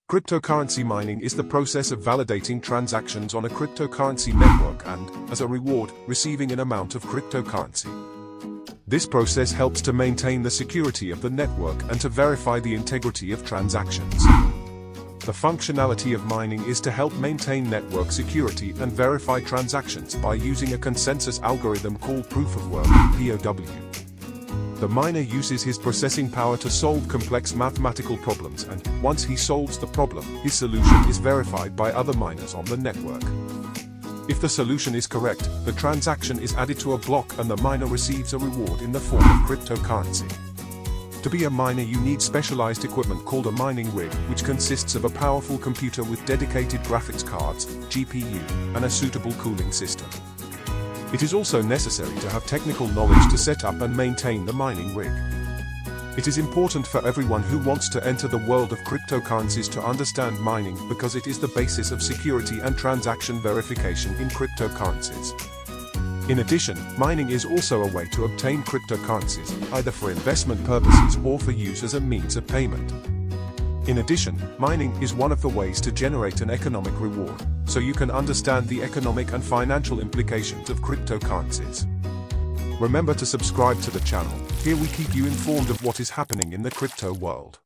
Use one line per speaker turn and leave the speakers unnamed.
Cryptocurrency mining is the process of validating transactions on a cryptocurrency network and, as a reward, receiving an amount of cryptocurrency. This process helps to maintain the security of the network and to verify the integrity of transactions. The functionality of mining is to help maintain network security and verify transactions by using a consensus algorithm called proof of work (POW). The miner uses his processing power to solve complex mathematical problems, and once he solves the problem, his solution is verified by other miners on the network. If the solution is correct, the transaction is added to a block and the miner receives a reward in the form of cryptocurrency. To be a miner, you need specialized equipment called a mining rig, which consists of a powerful computer with dedicated graphics cards, GPU, and a suitable cooling system. It is also necessary to have technical knowledge to set up and maintain the mining rig. It is important for everyone who wants to enter the world of cryptocurrencies to understand mining because it is the basis of security and transaction verification in cryptocurrencies. In addition, mining is also a way to obtain cryptocurrencies, either for investment purposes or for use as a means of payment. In addition, mining is one of the ways to generate an economic reward, so you can understand the economic and financial implications of cryptocurrencies. Remember to subscribe to the channel. Here we keep you informed of what is happening in the crypto world.